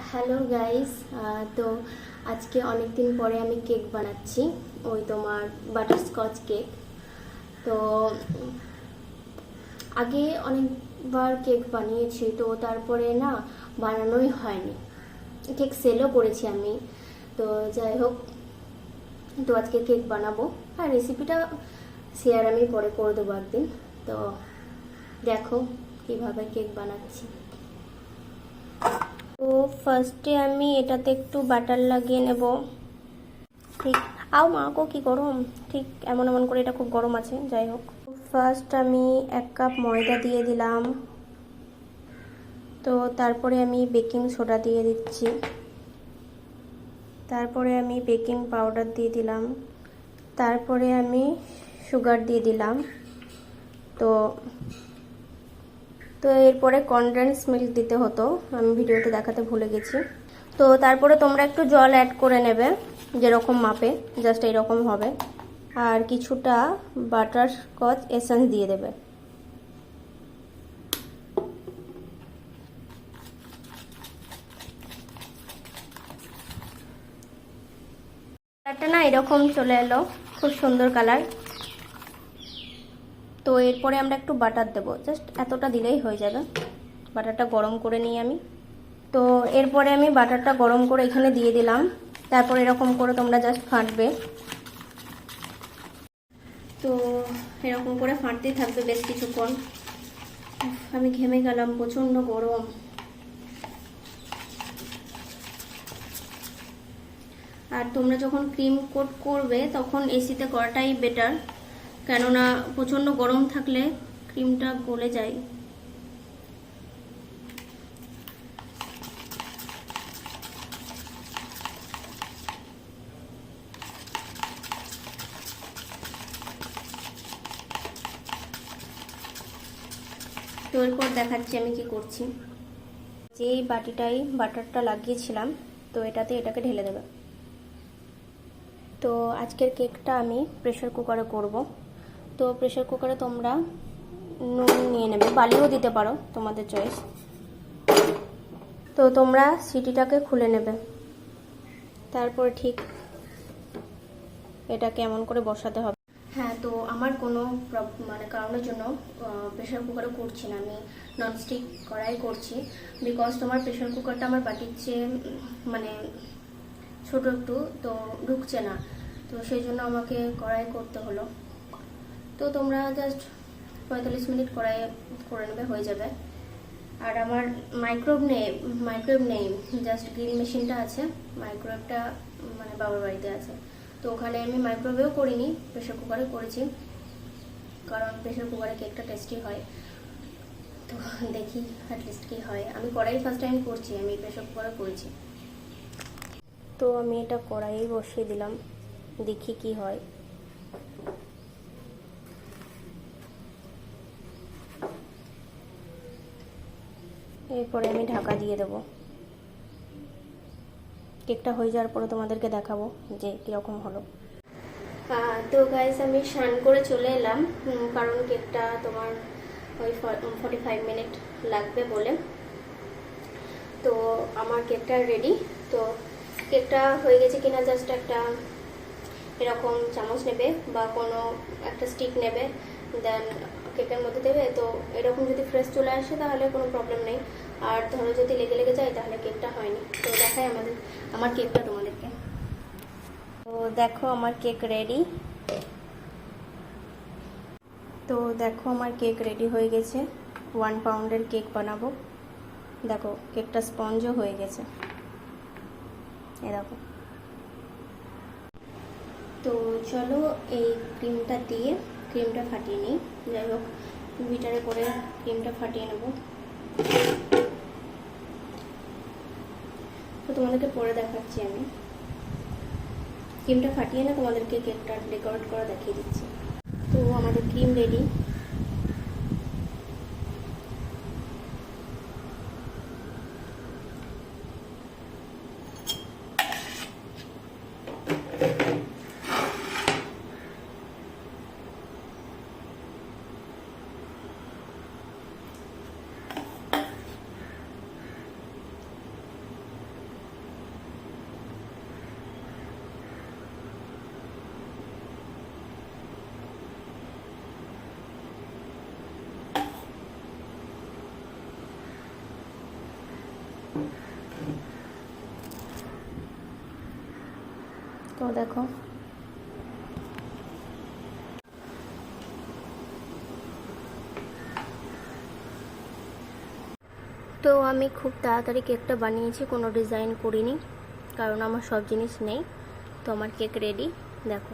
Hello guys. তো আজকে অনেক দিন পরে আমি কেক বানাচ্ছি, ওই তোমার বাটারস্কচ কেক। তো আগে অনেকবার কেক বানিয়েছি, তো তারপরে না বানানোই হয়নি, কেক সেলও করেছি আমি। তো যাই হোক, তো আজকে কেক বানাবো। হ্যাঁ, রেসিপিটা শেয়ার আমি পরে করে দেবো একদিন। তো দেখো কিভাবে কেক বানাচ্ছি। তো ফার্স্টে আমি এটাতে একটু বাটার লাগিয়ে নেব। ঠিক আও মা গো, কি গরম! ঠিক এমন এমন করে, এটা খুব গরম আছে। যাই হোক, ফার্স্ট আমি 1 কাপ ময়দা দিয়ে দিলাম। তো তারপরে আমি বেকিং সোডা দিয়ে দিচ্ছি, তারপরে আমি বেকিং পাউডার দিয়ে দিলাম, তারপরে আমি সুগার দিয়ে দিলাম। তো তো এরপরে কনডেন্স মিল্ক দিতে হতো, আমি ভিডিওতে দেখাতে ভুলে গেছি। তো তারপরে তোমরা একটু জল অ্যাড করে নেবে, যেরকম মাপে, জাস্ট এইরকম হবে। আর কিছুটা বাটারস্কচ এসেন্স দিয়ে দেবে। কালারটা না এরকম চলে এলো, খুব সুন্দর কালার। তো এরপরে আমরা একটু বাটার দেবো, জাস্ট এতটা দিলেই হয়ে যাবে। বাটারটা গরম করে নিই আমি। তো এরপরে আমি বাটারটা গরম করে এখানে দিয়ে দিলাম। তারপর এরকম করে তোমরা জাস্ট ফাটবে। তো এরকম করে ফাটতেই থাকবে বেশ কিছুক্ষণ। আমি ঘেমে গেলাম, প্রচণ্ড গরম। আর তোমরা যখন ক্রিম কোট করবে তখন এসিতে করাটাই বেটার, কেননা প্রচণ্ড গরম থাকলে ক্রিমটা গলে যায়। তো এরপর দেখাচ্ছি আমি কি করছি। যে বাটিটাই বাটারটা লাগিয়েছিলাম, তো এটাকে ঢেলে দেবে। তো আজকের কেকটা আমি প্রেসার কুকারে করব। তো প্রেসার কুকারে তোমরা নুন নিয়ে নেবে, বালিও দিতে পারো, তোমাদের চয়েস। তো তোমরা সিটিটাকে খুলে নেবে, তারপর ঠিক এটাকে এমন করে বসাতে হবে। হ্যাঁ, তো আমার কোনো কারণের জন্য প্রেসার কুকারে করছি না, আমি ননস্টিক কড়াই করছি। বিকজ তোমার প্রেসার কুকারটা আমার বাটির চেয়ে ছোটো একটু, তো ঢুকছে না, তো সেই জন্য আমাকে কড়াই করতে হলো। তো তোমরা জাস্ট 45 মিনিট কড়াইয়ে করে নেবে, হয়ে যাবে। আর আমার মাইক্রোওয়েভ নেই, জাস্ট গ্রিল মেশিনটা আছে। মাইক্রোওয়েভটা বাবার বাড়িতে আছে, তো ওখানে আমি মাইক্রোওয়েভও করিনি, প্রেসার কুকারে করেছি, কারণ প্রেসার কুকারে কেকটা টেস্টি হয়। তো দেখি অ্যাটলিস্ট কি হয়। আমি কড়াই ফার্স্ট টাইম করছি, আমি প্রেসার কুকারে করেছি। তো আমি এটা কড়াইয়ে বসিয়ে দিলাম, দেখি কি হয়। এরপরে আমি ঢাকা দিয়ে দেব। কেকটা হয়ে যাওয়ার পরে তোমাদেরকে দেখাবো যে কীরকম হলো। তো গাইস, আমি স্নান করে চলে এলাম, কারণ কেকটা তোমার ওই 45 মিনিট লাগবে বলে। তো আমার কেকটা রেডি। তো কেকটা হয়ে গেছে কিনা জাস্ট একটা এরকম চামচ নেবে বা কোনো একটা স্টিক নেবে, দেন কেকের মধ্যে দেবে। তো এরকম যদি ফ্রেশ চলে আসে তাহলে কোনো প্রবলেম নেই, আর ধরো যদি লেগে লেগে যায় তাহলে কেকটা হয়নি। তো দেখাই আমার কেকটা তোমাদেরকে। তো দেখো আমার কেক রেডি। তো দেখো আমার কেক রেডি হয়ে গেছে। 1 পাউন্ডের কেক বানাবো। দেখো কেকটা স্পঞ্জও হয়ে গেছে, এই দেখো। তো চলো এই ক্রিমটা ফাটিয়ে নিই। যাই হোক, বিটারে করে ক্রিমটা ফাটিয়ে নেব। তো তোমাদেরকে পরে দেখাচ্ছি। আমি ক্রিমটা ফাটিয়ে না তোমাদেরকে কেকটা ডেকোরেট করে দেখিয়ে দিচ্ছি। তো আমাদের ক্রিম রেডি। তো দেখো তো আমি খুব তাড়াতাড়ি কেকটা বানিয়েছি, কোনো ডিজাইন করিনি কারণ আমার সব জিনিস নেই। তো আমার কেক রেডি, দেখো।